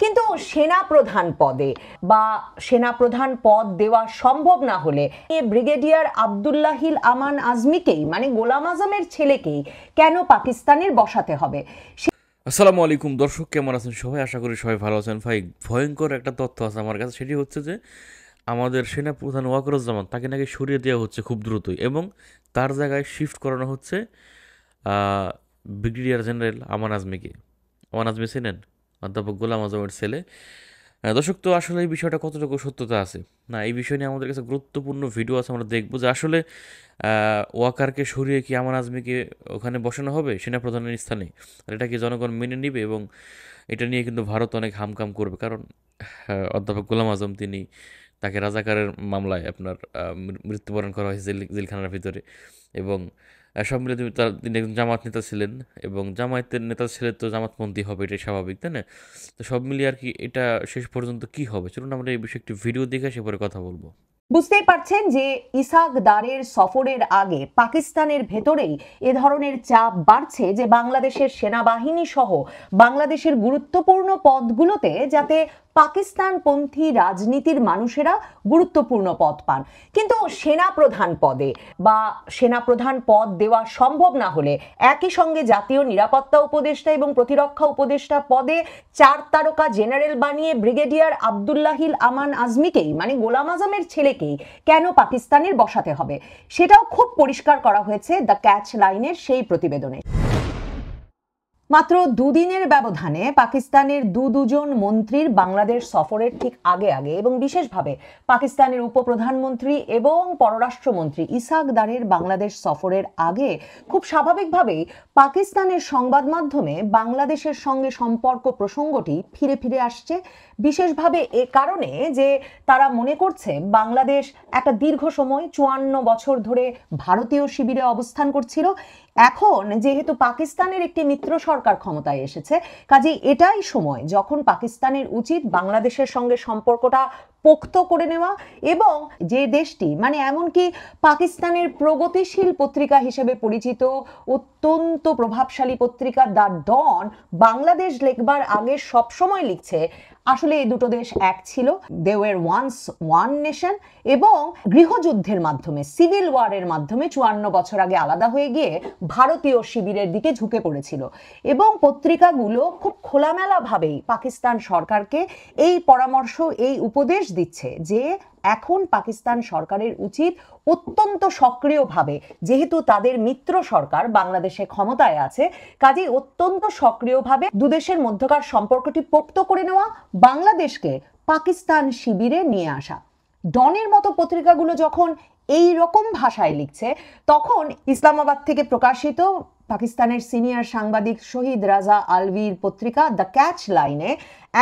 কিন্তু সেনাপ্রধান পদে বা সেনাপ্রধান পদ দেওয়া সম্ভব না হলে ব্রিগেডিয়ার আব্দুল্লাহিল আমান আজমিকেই মানে গোলাম আজমের ছেলেকেই কেন পাকিস্তানের বসাতে হবে? আসসালামু আলাইকুম দর্শক, কেমন আছেন সবাই? আশা করি সবাই ভালো আছেন। ভাই, ভয়ঙ্কর একটা তথ্য আছে আমার কাছে, সেটি হচ্ছে যে আমাদের সেনাপ্রধান ওয়াকারুজ্জামান তাকে নাকি সরিয়ে দেওয়া হচ্ছে খুব দ্রুতই, এবং তার জায়গায় শিফট করানো হচ্ছে ব্রিগেডিয়ার জেনারেল আমান আজমিকে। আমান আজমি ছিলেন অধ্যাপক গোলাম আজমের ছেলে। দর্শক, তো আসলে এই বিষয়টা কতটুকু সত্যতা আছে না, এই বিষয় নিয়ে আমাদের কাছে গুরুত্বপূর্ণ ভিডিও আছে, আমরা দেখবো যে আসলে ওয়াকারকে সরিয়ে কি আমান আজমিকে ওখানে বসানো হবে সেনাপ্রধানের স্থানে, আর এটা কি জনগণ মেনে নিবে? এবং এটা নিয়ে কিন্তু ভারত অনেক হামকাম করবে, কারণ অধ্যাপক গোলাম আজম তাকে রাজাকারের মামলায় আপনার মৃত্যুবরণ করা হয়েছে জেলখানার ভিতরে। এবং সব মিলে তিনি একজন জামাত নেতা ছিলেন, এবং জামায়াতের নেতা ছেলে তো জামাতপন্থী হবে, এটাই স্বাভাবিক, তাই না? তো সব মিলিয়ে আর কি এটা শেষ পর্যন্ত কি হবে, চলুন আমরা এই বিষয়ে একটি ভিডিও দেখে সে পরে কথা বলবো। বুঝতেই পারছেন যে ইসাক দারের সফরের আগে পাকিস্তানের ভেতরেই এ ধরনের চাপ বাড়ছে যে বাংলাদেশের সেনাবাহিনী সহ বাংলাদেশের গুরুত্বপূর্ণ পদগুলোতে যাতে পাকিস্তানপন্থী রাজনীতির মানুষেরা গুরুত্বপূর্ণ পদ পান। কিন্তু সেনাপ্রধান পদে বা সেনাপ্রধান পদ দেওয়া সম্ভব না হলে একই সঙ্গে জাতীয় নিরাপত্তা উপদেষ্টা এবং প্রতিরক্ষা উপদেষ্টা পদে 4 তারকা জেনারেল বানিয়ে ব্রিগেডিয়ার আব্দুল্লাহিল আমান আজমিকেই মানে গোলাম আজমের ছেলেকেই কেন পাকিস্তানের বসাতে হবে, সেটাও খুব পরিষ্কার করা হয়েছে দ্য ক্যাচ লাইনের সেই প্রতিবেদনে। মাত্র দুদিনের ব্যবধানে পাকিস্তানের দুজন মন্ত্রীর বাংলাদেশ সফরের ঠিক আগে এবং বিশেষভাবে পাকিস্তানের উপপ্রধানমন্ত্রী এবং পররাষ্ট্রমন্ত্রী ইসাক দারের বাংলাদেশ সফরের আগে খুব স্বাভাবিকভাবেই পাকিস্তানের সংবাদ মাধ্যমে বাংলাদেশের সঙ্গে সম্পর্ক প্রসঙ্গটি ফিরে ফিরে আসছে, বিশেষভাবে এ কারণে যে তারা মনে করছে বাংলাদেশ একটা দীর্ঘ সময় 54 বছর ধরে ভারতীয় শিবিরে অবস্থান করছিল। এখন যেহেতু পাকিস্তানের একটি মিত্র সরকার ক্ষমতায় এসেছে, কাজেই এটাই সময় যখন পাকিস্তানের উচিত বাংলাদেশের সঙ্গে সম্পর্কটা পোক্ত করে নেওয়া, এবং যে দেশটি মানে এমনকি পাকিস্তানের প্রগতিশীল পত্রিকা হিসেবে পরিচিত অত্যন্ত প্রভাবশালী পত্রিকা দ্য ডন বাংলাদেশ লেখবার আগে সবসময় লিখছে আসলে এই দুটো দেশ এক ছিল, they were once one nation, এবং গৃহযুদ্ধের মাধ্যমে সিভিল ওয়ারের মাধ্যমে 54 বছর আগে আলাদা হয়ে গিয়ে ভারতীয় শিবিরের দিকে ঝুঁকে পড়েছিল। এবং পত্রিকাগুলো খুব খোলামেলাভাবেই পাকিস্তান সরকারকে এই পরামর্শ, এই উপদেশ দিচ্ছে যে এখন পাকিস্তান সরকারের উচিত অত্যন্ত সক্রিয়ভাবে, যেহেতু তাদের মিত্র সরকার বাংলাদেশে ক্ষমতায় আছে, কাজেই অত্যন্ত সক্রিয়ভাবে দুদেশের মধ্যকার সম্পর্কটি পোক্ত করে নেওয়া, বাংলাদেশকে পাকিস্তান শিবিরে নিয়ে আসা। ডনের মতো পত্রিকাগুলো যখন এই রকম ভাষায় লিখছে, তখন ইসলামাবাদ থেকে প্রকাশিত পাকিস্তানের সিনিয়র সাংবাদিক শহীদ রাজা আলভির পত্রিকা দ্য ক্যাচ লাইনে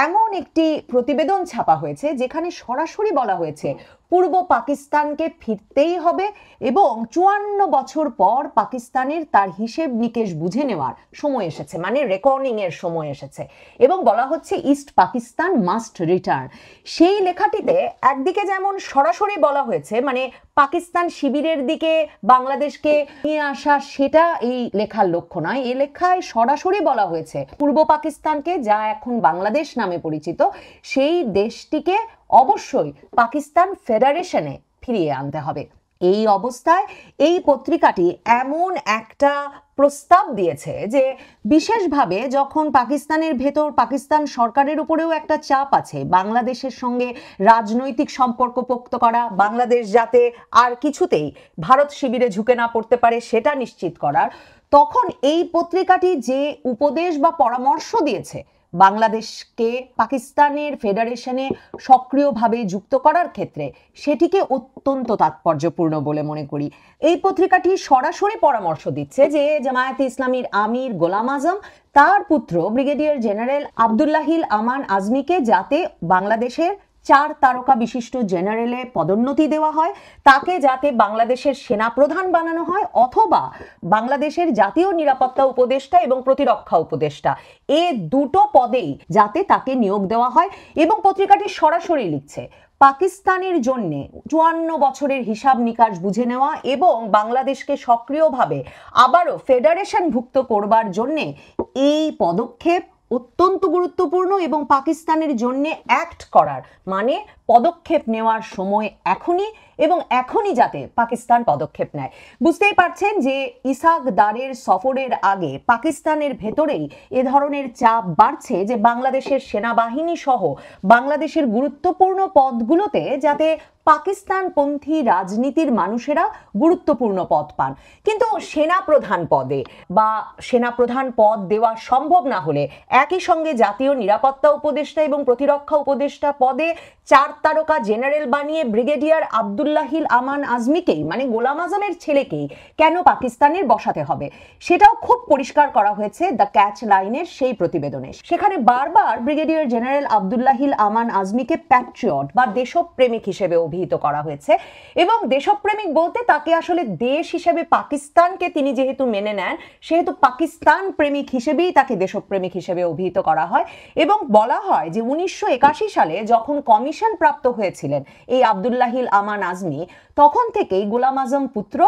এমন একটি প্রতিবেদন ছাপা হয়েছে যেখানে সরাসরি বলা হয়েছে পূর্ব পাকিস্তানকে ফিরতেই হবে এবং 54 বছর পর পাকিস্তানের তার হিসেব নিকেশ বুঝে নেওয়ার সময় এসেছে, মানে রেকর্ডিং এর সময় এসেছে, এবং বলা হচ্ছে ইস্ট পাকিস্তান মাস্ট রিটার্ন। সেই লেখাটিতে একদিকে যেমন সরাসরি বলা হয়েছে মানে পাকিস্তান শিবিরের দিকে বাংলাদেশকে নিয়ে আসা, সেটা এই লেখার লক্ষ্য নয়। এই লেখায় সরাসরি বলা হয়েছে পূর্ব পাকিস্তানকে, যা এখন বাংলাদেশ নামে পরিচিত, সেই দেশটিকে অবশ্যই পাকিস্তান ফেডারেশনে ফিরিয়ে আনতে হবে। এই অবস্থায় এই পত্রিকাটি এমন একটা প্রস্তাব দিয়েছে যে বিশেষভাবে যখন পাকিস্তানের ভেতর পাকিস্তান সরকারের উপরেও একটা চাপ আছে বাংলাদেশের সঙ্গে রাজনৈতিক সম্পর্ক পোক্ত করা, বাংলাদেশ যাতে আর কিছুতেই ভারত শিবিরে ঝুঁকে না পড়তে পারে সেটা নিশ্চিত করার, তখন এই পত্রিকাটি যে উপদেশ বা পরামর্শ দিয়েছে বাংলাদেশকে পাকিস্তানের ফেডারেশনে সক্রিয়ভাবে যুক্ত করার ক্ষেত্রে, সেটিকে অত্যন্ত তাৎপর্যপূর্ণ বলে মনে করি। এই পত্রিকাটি সরাসরি পরামর্শ দিচ্ছে যে জামায়াতে ইসলামীর আমির গোলাম আজম তার পুত্র ব্রিগেডিয়ার জেনারেল আব্দুল্লাহিল আমান আজমিকে যাতে বাংলাদেশের 4 তারকা বিশিষ্ট জেনারেলে পদোন্নতি দেওয়া হয়, তাকে যাতে বাংলাদেশের সেনাপ্রধান বানানো হয় অথবা বাংলাদেশের জাতীয় নিরাপত্তা উপদেষ্টা এবং প্রতিরক্ষা উপদেষ্টা, এই দুটো পদেই যাতে তাকে নিয়োগ দেওয়া হয়। এবং পত্রিকাটি সরাসরি লিখছে পাকিস্তানের জন্য 54 বছরের হিসাব নিকাশ বুঝে নেওয়া এবং বাংলাদেশকে সক্রিয়ভাবে আবারও ফেডারেশন ভুক্ত করবার জন্য এই পদক্ষেপ অত্যন্ত গুরুত্বপূর্ণ এবং পাকিস্তানের জন্য অ্যাক্ট করার মানে পদক্ষেপ নেওয়ার সময় এখনই, এবং এখনই যাতে পাকিস্তান পদক্ষেপ নেয়। বুঝতেই পারছেন যে ইসাক দারের সফরের আগে পাকিস্তানের ভেতরেই এ ধরনের চাপ বাড়ছে যে বাংলাদেশের সেনাবাহিনী সহ বাংলাদেশের গুরুত্বপূর্ণ পদগুলোতে যাতে পাকিস্তানপন্থী রাজনীতির মানুষেরা গুরুত্বপূর্ণ পদ পান। কিন্তু সেনাপ্রধান পদে বা সেনাপ্রধান পদ দেওয়া সম্ভব না হলে একই সঙ্গে জাতীয় নিরাপত্তা উপদেষ্টা এবং প্রতিরক্ষা উপদেষ্টা পদে 4 তারকা জেনারেল বানিয়ে ব্রিগেডিয়ার আব্দুল্লাহিল আমান আজমিকেই মানে গোলাম আজমের ছেলেকেই কেন পাকিস্তানের বসাতে হবে, সেটাও খুব পরিষ্কার করা হয়েছে দ্য ক্যাচ লাইনের সেই প্রতিবেদনে। সেখানে বারবার ব্রিগেডিয়ার জেনারেল আব্দুল্লাহিল আমান আজমিকে প্যাট্রিয়ট বা দেশপ্রেমিক হিসেবে অভিহিত করা হয়েছে, এবং দেশপ্রেমিক বলতে তাকে আসলে দেশ হিসেবে পাকিস্তানকে তিনি যেহেতু মেনে নেন সেহেতু পাকিস্তান প্রেমিক হিসেবেই তাকে দেশপ্রেমিক হিসেবে অভিহিত করা হয়। এবং বলা হয় যে 1981 সালে যখন কমিশন প্রাপ্ত হয়েছিলেন এই আব্দুল্লাহিল আমান আজমি, তখন থেকেই গোলাম আজম পুত্র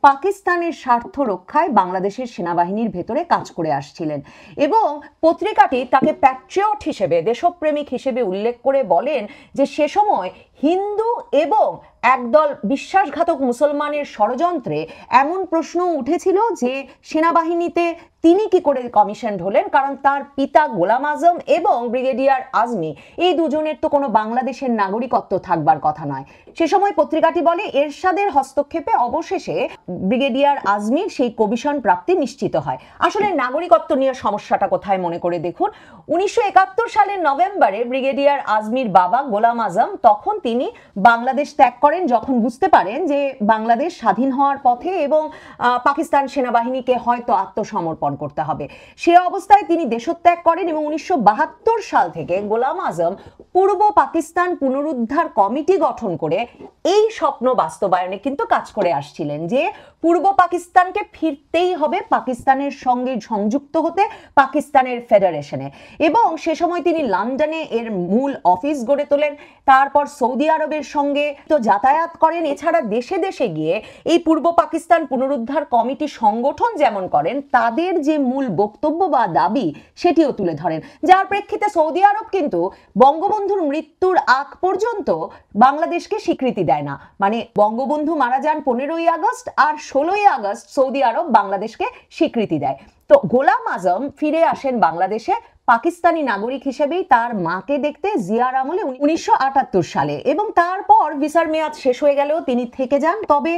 পাকিস্তানের স্বার্থ রক্ষায় বাংলাদেশের সেনাবাহিনীর ভেতরে কাজ করে আসছিলেন। এবং পত্রিকাটি তাকে প্যাট্রিয়ট হিসেবে দেশপ্রেমিক হিসেবে উল্লেখ করে বলেন যে সে সময় হিন্দু এবং একদল বিশ্বাসঘাতক মুসলমানের ষড়যন্ত্রে এমন প্রশ্ন উঠেছিল যে সেনাবাহিনীতে তিনি কি করে কমিশন হলেন, কারণ তার পিতা গোলাম আজম এবং ব্রিগেডিয়ার আজমি এই দুজনের তো কোনো বাংলাদেশের নাগরিকত্ব থাকবার কথা নয়। সে সময় পত্রিকাটি বলে এরশাদের হস্তক্ষেপে অবশেষে ব্রিগেডিয়ার আজমির সেই কমিশন প্রাপ্তি নিশ্চিত হয়। আসলে নাগরিকত্ব নিয়ে সমস্যাটা কোথায় মনে করে দেখুন, 1971 সালের নভেম্বরে ব্রিগেডিয়ার আজমির বাবা গোলাম আজম তখন তিনি বাংলাদেশ ত্যাগ করেন যখন বুঝতে পারেন যে বাংলাদেশ স্বাধীন হওয়ার পথে এবং পাকিস্তান সেনাবাহিনীকে হয়তো আত্মসমর্পণ করতে হবে। সে অবস্থায় তিনি দেশত্যাগ করেন এবং 1972 সাল থেকে গোলাম আজম পূর্ব পাকিস্তান পুনরুদ্ধার কমিটি গঠন করে এই স্বপ্ন বাস্তবায়নে কিন্তু কাজ করে আসছিলেন যে পূর্ব পাকিস্তানকে ফিরতেই হবে পাকিস্তানের সঙ্গে সংযুক্ত হতে পাকিস্তানের ফেডারেশনে। এবং সে সময় তিনি লন্ডনে এর মূল অফিস গড়ে তোলেন, তারপর সৌদি আরবের সঙ্গে তো যাতায়াত করেন, এছাড়া দেশে দেশে গিয়ে এই পূর্ব পাকিস্তান পুনরুদ্ধার কমিটি সংগঠন যেমন করেন তাদের যে মূল বক্তব্য বা দাবি সেটিও তুলে ধরেন, যার প্রেক্ষিতে সৌদি আরব কিন্তু বঙ্গবন্ধুর মৃত্যুর আগ পর্যন্ত বাংলাদেশকে স্বীকৃতি দেয় না। মানে বঙ্গবন্ধু মারা যান 15ই আগস্ট আর 16ই আগস্ট সৌদি আরব বাংলাদেশকে স্বীকৃতি দেয়। তো গোলাম আজম ফিরে আসেন বাংলাদেশে পাকিস্তানি নাগরিক হিসেবেই তার মাকে দেখতে জিয়ার আমলে 1978 সালে, এবং তারপর ভিসার মেয়াদ শেষ হয়ে গেলেও তিনি থেকে যান। তবে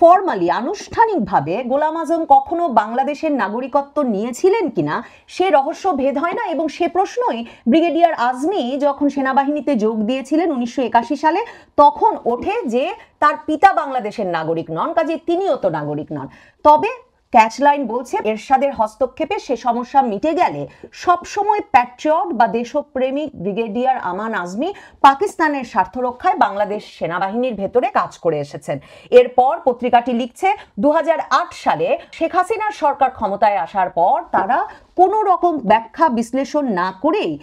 ফর্মালি আনুষ্ঠানিকভাবে গোলাম আজম কখনো বাংলাদেশের নাগরিকত্ব নিয়েছিলেন কিনা সে রহস্য ভেদ হয় না, এবং সে প্রশ্নই ব্রিগেডিয়ার আজমি যখন সেনাবাহিনীতে যোগ দিয়েছিলেন 1981 সালে তখন ওঠে যে তার পিতা বাংলাদেশের নাগরিক নন, কাজে তিনিও তো নাগরিক নন। তবে ক্যাচলাইন বলছে এরশাদের হস্তক্ষেপে সে সমস্যা মিটে গেলে সবসময় প্যাট্রিয়ট বা দেশপ্রেমিক ব্রিগেডিয়ার আমান আজমি পাকিস্তানের স্বার্থ রক্ষায় বাংলাদেশ সেনাবাহিনীর ভেতরে কাজ করে এসেছেন। এরপর পত্রিকাটি লিখছে 2008 সালে শেখ হাসিনার সরকার ক্ষমতায় আসার পর তারা কোনো রকম ব্যাখ্যা বিশ্লেষণ না করেই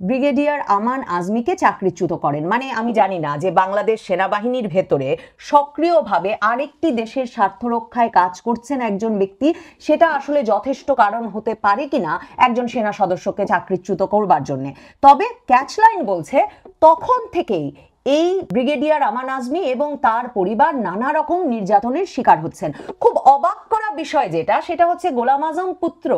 ব্রিগেডিয়ার আমান আজমিকে চাকরিচ্যুত করেন। মানে আমি জানি না যে বাংলাদেশ সেনাবাহিনীর ভেতরে সক্রিয়ভাবে আরেকটি দেশের স্বার্থ রক্ষায় কাজ করছেন একজন ব্যক্তি, সেটা আসলে যথেষ্ট কারণ হতে পারে কিনা একজন সেনা সদস্যকে চাকরিচ্যুত করবার জন্য। তবে ক্যাচলাইন বলছে তখন থেকেই এই ব্রিগেডিয়ার আমান আজমি এবং তার পরিবার নানা রকম নির্যাতনের শিকার হচ্ছেন। খুব অবাক করা বিষয় যেটা সেটা হচ্ছে গোলাম আজম পুত্র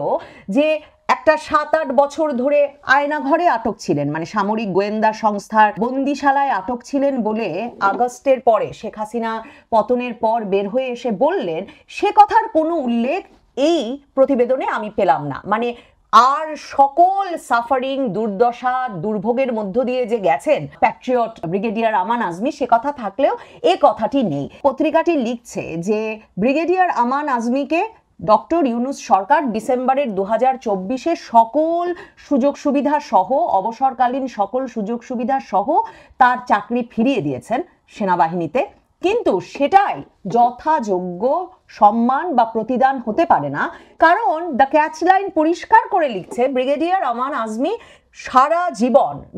যে একটা 7-8 বছর ধরে আয়নাঘরে আটক ছিলেন, মানে সামরিক গোয়েন্দা সংস্থার বন্দিশালায় আটক ছিলেন বলে আগস্টের পরে শেখ হাসিনা পতনের পর বের হয়ে এসে বললেন, সে কথার কোনো উল্লেখ এই প্রতিবেদনে আমি পেলাম না। মানে আর সকল সাফারিং দুর্দশা দুর্ভোগের মধ্য দিয়ে যে গেছেন প্যাট্রিয়ট ব্রিগেডিয়ার আমান আজমি সে কথা থাকলেও এ কথাটি নেই। পত্রিকাটি লিখছে যে ব্রিগেডিয়ার আমান আজমিকে ডক্টর ইউনূস সরকার ডিসেম্বরের 2024-এ সকল সুযোগ সুবিধা সহ অবসরকালীন সকল সুযোগ সুবিধা সহ তার চাকরি ফিরিয়ে দিয়েছেন সেনাবাহিনীতে, কিন্তু সেটাই যথাযোগ্য সম্মান বা প্রতিদান হতে পারে না, কারণ দ্য ক্যাচলাইন পরিষ্কার করে লিখছে ব্রিগেডিয়ার আমান আজমি সারা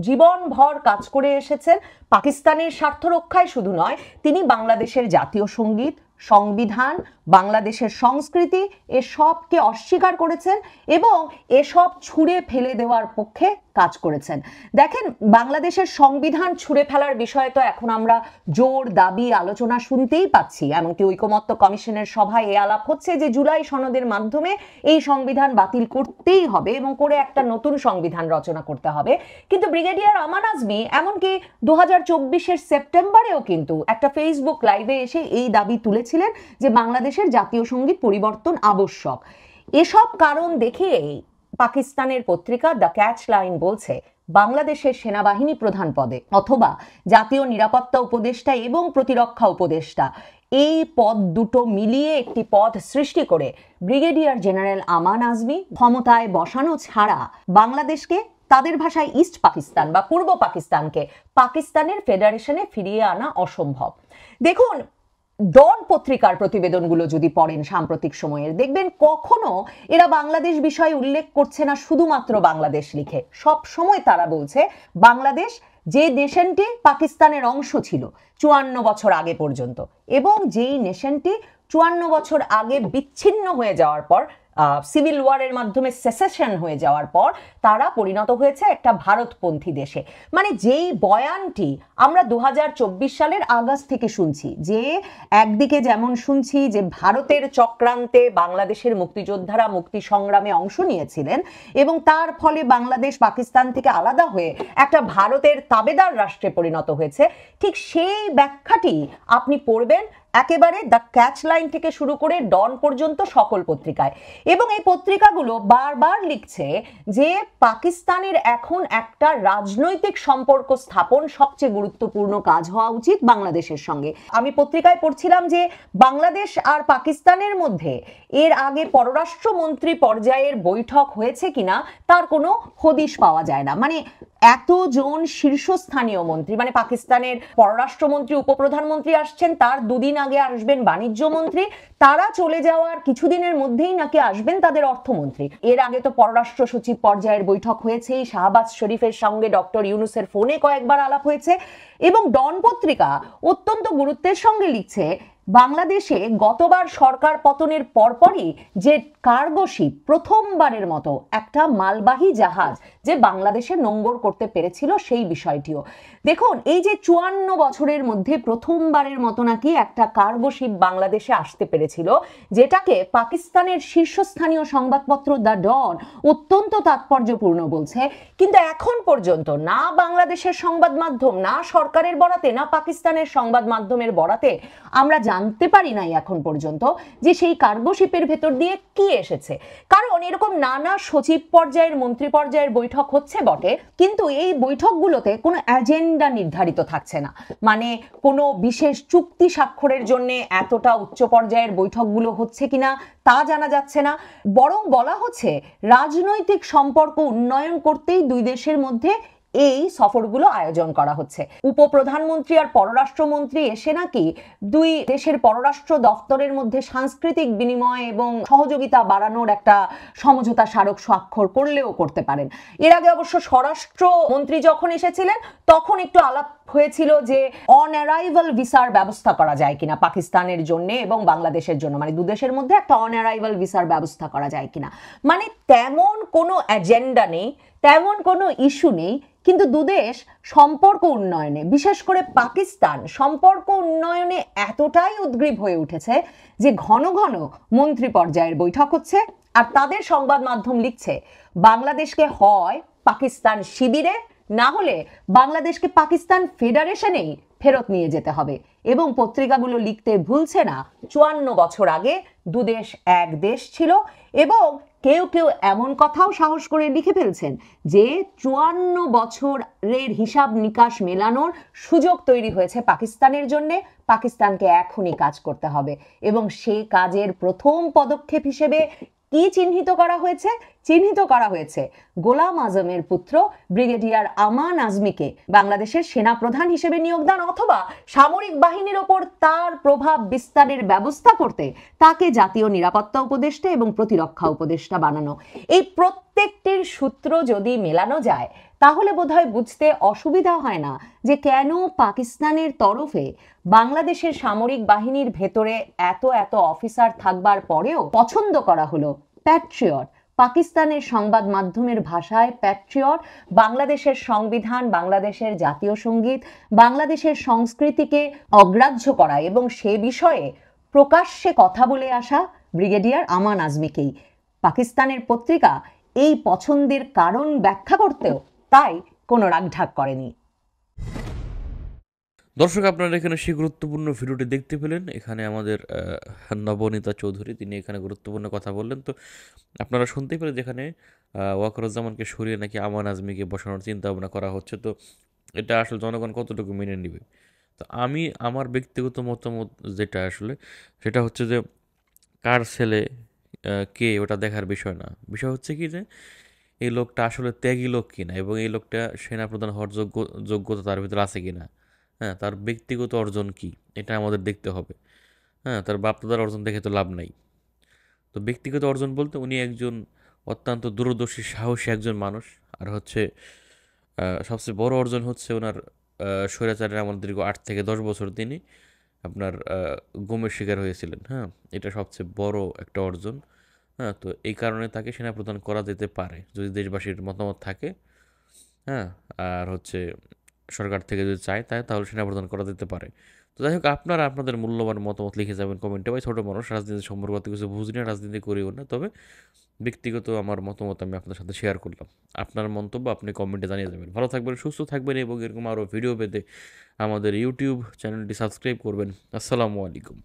জীবনভর কাজ করে এসেছেন পাকিস্তানের স্বার্থ রক্ষায়। শুধু নয়, তিনি বাংলাদেশের জাতীয় সঙ্গীত, সংবিধান, বাংলাদেশের সংস্কৃতি এসবকে অস্বীকার করেছেন এবং এসব ছুঁড়ে ফেলে দেওয়ার পক্ষে কাজ করেছেন। দেখেন, বাংলাদেশের সংবিধান ছুঁড়ে ফেলার বিষয়ে তো এখন আমরা জোর দাবি আলোচনা শুনতেই পাচ্ছি। এমনকি ঐকমত্য কমিশনের সভায় এ আলাপ হচ্ছে যে জুলাই সনদের মাধ্যমে এই সংবিধান বাতিল করতেই হবে এবং করে একটা নতুন সংবিধান রচনা করতে হবে। কিন্তু ব্রিগেডিয়ার আমান আজমি এমনকি 2024-এর সেপ্টেম্বরেও কিন্তু একটা ফেসবুক লাইভে এসে এই দাবি তুলেছিলেন যে বাংলাদেশের জাতীয় সঙ্গীত পরিবর্তন আবশ্যক। এসব কারণ দেখে পাকিস্তানের পত্রিকা দ্য ক্যাচ লাইন বলছে বাংলাদেশের সেনাবাহিনী প্রধান পদে অথবা জাতীয় নিরাপত্তা উপদেষ্টা এবং প্রতিরক্ষা উপদেষ্টা এই পদ দুটো মিলিয়ে একটি পদ সৃষ্টি করে ব্রিগেডিয়ার জেনারেল আমান আজমি ক্ষমতায় বসানো ছাড়া বাংলাদেশকে, তাদের ভাষায় ইস্ট পাকিস্তান বা পূর্ব পাকিস্তানকে পাকিস্তানের ফেডারেশনে ফিরিয়ে আনা অসম্ভব। দেখুন, ডন পত্রিকার প্রতিবেদনগুলো যদি পড়েন সাম্প্রতিক সময়ের, দেখবেন কখনো এরা বাংলাদেশ বিষয়ে উল্লেখ করছে না শুধুমাত্র বাংলাদেশ লিখে। সব সময় তারা বলছে বাংলাদেশ যে নেশনটি পাকিস্তানের অংশ ছিল 54 বছর আগে পর্যন্ত, এবং যেই নেশনটি 54 বছর আগে বিচ্ছিন্ন হয়ে যাওয়ার পর, সিভিল ওয়ারের মাধ্যমে সেসেশন হয়ে যাওয়ার পর তারা পরিণত হয়েছে একটা ভারতপন্থী দেশে। মানে যেই বয়ানটি আমরা 2024 সালের আগস্ট থেকে শুনছি, যে একদিকে যেমন শুনছি যে ভারতের চক্রান্তে বাংলাদেশের মুক্তিযোদ্ধারা মুক্তি সংগ্রামে অংশ নিয়েছিলেন এবং তার ফলে বাংলাদেশ পাকিস্তান থেকে আলাদা হয়ে একটা ভারতের তাবেদার রাষ্ট্রে পরিণত হয়েছে, ঠিক সেই ব্যাখ্যাটি আপনি পড়বেন একেবারে দ্য ক্যাচ লাইন থেকে শুরু করে ডন পর্যন্ত সকল পত্রিকায়। এবং এই পত্রিকাগুলো বারবার লিখছে যে পাকিস্তানের এখন একটা রাজনৈতিক সম্পর্ক স্থাপন সবচেয়ে গুরুত্বপূর্ণ কাজ হওয়া উচিত বাংলাদেশের সঙ্গে। আমি পত্রিকায় পড়ছিলাম যে বাংলাদেশ আর পাকিস্তানের মধ্যে এর আগে পররাষ্ট্রমন্ত্রী পর্যায়ের বৈঠক হয়েছে কিনা তার কোনো হদিশ পাওয়া যায় না। মানে এতজন শীর্ষস্থানীয় মন্ত্রী, মানে পাকিস্তানের পররাষ্ট্রমন্ত্রী, উপপ্রধানমন্ত্রী আসছেন, তার দুদিন আগে আসবেন বাণিজ্য মন্ত্রী, তারা চলে যাওয়ার কিছুদিনের মধ্যেই নাকি আসবেন তাদের অর্থমন্ত্রী। এর আগে তো পররাষ্ট্র সচিব পর্যায়ের বৈঠক হয়েছেই, শাহবাজ শরীফের সঙ্গে ডক্টর ইউনুসের ফোনে কয়েকবার আলাপ হয়েছে। এবং ডন পত্রিকা অত্যন্ত গুরুত্বের সঙ্গে লিখছে বাংলাদেশে গতবার সরকার পতনের পরপরই যে কার্গো শিপ প্রথমবারের মতো একটা মালবাহী জাহাজ যে বাংলাদেশে নোঙ্গর করতে পেরেছিল সেই বিষয়টিও। দেখুন, এই যে 54 বছরের মধ্যে প্রথমবারের মতো নাকি একটা কার্গো শিপ বাংলাদেশে আসতে পেরেছিল, যেটাকে পাকিস্তানের শীর্ষস্থানীয় সংবাদপত্র দ্য ডন অত্যন্ত তাৎপর্যপূর্ণ বলছে, কিন্তু এখন পর্যন্ত না বাংলাদেশের সংবাদ মাধ্যম, না সরকারের বরাতে, না পাকিস্তানের সংবাদ মাধ্যমের বরাতে আমরা জানতে পারি নাই এখন পর্যন্ত যে সেই কার্গো শিপের ভেতর দিয়ে কি এসেছে। কারণ এরকম নানা সচিব পর্যায়ের, মন্ত্রী পর্যায়ের বৈঠক হচ্ছে বটে, কিন্তু এই বৈঠকগুলোতে কোনো এজেন্ডা নির্ধারিত থাকছে না। মানে কোনো বিশেষ চুক্তি স্বাক্ষরের জন্য এতটা উচ্চ পর্যায়ের বৈঠকগুলো হচ্ছে কিনা তা জানা যাচ্ছে না, বরং বলা হচ্ছে রাজনৈতিক সম্পর্ক উন্নয়ন করতেই দুই দেশের মধ্যে এই সফরগুলো আয়োজন করা হচ্ছে। উপপ্রধানমন্ত্রী আর পররাষ্ট্রমন্ত্রী এসে নাকি দুই দেশের পররাষ্ট্র দপ্তরের মধ্যে সাংস্কৃতিক বিনিময় এবং সহযোগিতা বাড়ানোর একটা সমঝোতা স্মারক স্বাক্ষর করলেও করতে পারেন। এর আগে অবশ্য স্বরাষ্ট্রমন্ত্রী যখন এসেছিলেন তখন একটু আলাপ হয়েছিল যে অন অ্যারাইভাল ভিসার ব্যবস্থা করা যায় কিনা পাকিস্তানের জন্য এবং বাংলাদেশের জন্য, মানে দুদেশের মধ্যে একটা অন অ্যারাইভাল ভিসার ব্যবস্থা করা যায় কিনা। মানে তেমন কোনো এজেন্ডা নেই, তেমন কোনো ইস্যু নেই, কিন্তু দুদেশ সম্পর্ক উন্নয়নে, বিশেষ করে পাকিস্তান সম্পর্ক উন্নয়নে এতটাই উদ্গ্রীব হয়ে উঠেছে যে ঘন ঘন মন্ত্রী পর্যায়ের বৈঠক হচ্ছে। আর তাদের সংবাদ মাধ্যম লিখছে বাংলাদেশকে হয় পাকিস্তান শিবিরে, না হলে বাংলাদেশকে পাকিস্তান ফেডারেশনেই ফেরত নিয়ে যেতে হবে। এবং পত্রিকাগুলো লিখতে ভুলছে না 54 বছর আগে দুদেশ এক দেশ ছিল, এবং কেউ কেউ এমন কথাও সাহস করে লিখে ফেলছেন যে 54 বছরের হিসাব নিকাশ মেলানোর সুযোগ তৈরি হয়েছে পাকিস্তানের জন্য, পাকিস্তানকে এখনই কাজ করতে হবে। এবং সেই কাজের প্রথম পদক্ষেপ হিসেবে কি চিহ্নিত করা হয়েছে? চিহ্নিত করা হয়েছে গোলাম আজমের পুত্র ব্রিগেডিয়ার আমান আজমিকে বাংলাদেশের সেনা প্রধান হিসেবে নিয়োগদান, অথবা সামরিক বাহিনীর ওপর তার প্রভাব বিস্তারের ব্যবস্থা করতে তাকে জাতীয় নিরাপত্তা উপদেষ্টা এবং প্রতিরক্ষা উপদেষ্টা বানানো। এই প্রত্যেকটির সূত্র যদি মেলানো যায় তাহলে বোধহয় বুঝতে অসুবিধা হয় না যে কেন পাকিস্তানের তরফে বাংলাদেশের সামরিক বাহিনীর ভেতরে এত এত অফিসার থাকবার পরেও পছন্দ করা হলো প্যাট্রিয়ট। পাকিস্তানের সংবাদ মাধ্যমের ভাষায় প্যাট্রিয়ট বাংলাদেশের সংবিধান, বাংলাদেশের জাতীয় সঙ্গীত, বাংলাদেশের সংস্কৃতিকে অগ্রাহ্য করা এবং সে বিষয়ে প্রকাশ্যে কথা বলে আসা ব্রিগেডিয়ার আমান আজমিকেই। পাকিস্তানের পত্রিকা এই পছন্দের কারণ ব্যাখ্যা করতেও তাই কোনো রাগঢাক করেনি। দর্শক, আপনারা এখানে সেই গুরুত্বপূর্ণ ভিডিওটি দেখতে পেলেন। এখানে আমাদের নবনীতা চৌধুরী তিনি এখানে গুরুত্বপূর্ণ কথা বললেন। তো আপনারা শুনতেই পেলেন যেখানে ওয়াকারুজ্জামানকে সরিয়ে নাকি আমান আজমিকে বসানোর চিন্তা ভাবনা করা হচ্ছে। তো এটা আসলে জনগণ কতটুকু মেনে নেবে? তো আমি আমার ব্যক্তিগত মতামত যেটা আসলে সেটা হচ্ছে যে কার ছেলে কে ওটা দেখার বিষয় না। বিষয় হচ্ছে কি যে এই লোকটা আসলে ত্যাগী লোক কিনা এবং এই লোকটা সেনাপ্রধান হওয়ার যোগ্যতা তার ভিতরে আছে কিনা। হ্যাঁ, তার ব্যক্তিগত অর্জন কি এটা আমাদের দেখতে হবে। হ্যাঁ, তার বাপদাদার অর্জন দেখে তো লাভ নাই। তো ব্যক্তিগত অর্জন বলতে উনি একজন অত্যন্ত দূরদর্শী সাহসী একজন মানুষ। আর হচ্ছে সবচেয়ে বড় অর্জন হচ্ছে ওনার স্বৈরাচারের আমল দীর্ঘ 8 থেকে 10 বছর তিনি আপনার গুমের শিকার হয়েছিলেন। হ্যাঁ, এটা সবচেয়ে বড় একটা অর্জন। হ্যাঁ, তো এই কারণে তাকে সেনাপ্রধান করা যেতে পারে যদি দেশবাসীর মতামত থাকে। হ্যাঁ, আর হচ্ছে সরকার থেকে যদি চায় তাহলে সেনাপ্রধান করা যেতে পারে। তো যাই হোক, আপনারা আপনাদের মূল্যবান মতামত লিখে যাবেন কমেন্টে। ভাই ছোটো মানুষ, রাজনীতি সম্পর্কে অত কিছু বুঝি না, রাজনীতি করিও না, তবে ব্যক্তিগত আমার মতামত আমি আপনার সাথে শেয়ার করলাম। আপনার মন্তব্য আপনি কমেন্টে জানিয়ে যাবেন। ভালো থাকবেন, সুস্থ থাকবেন এবং এরকম আরও ভিডিও পেতে আমাদের ইউটিউব চ্যানেলটি সাবস্ক্রাইব করবেন। আসসালামু আলাইকুম।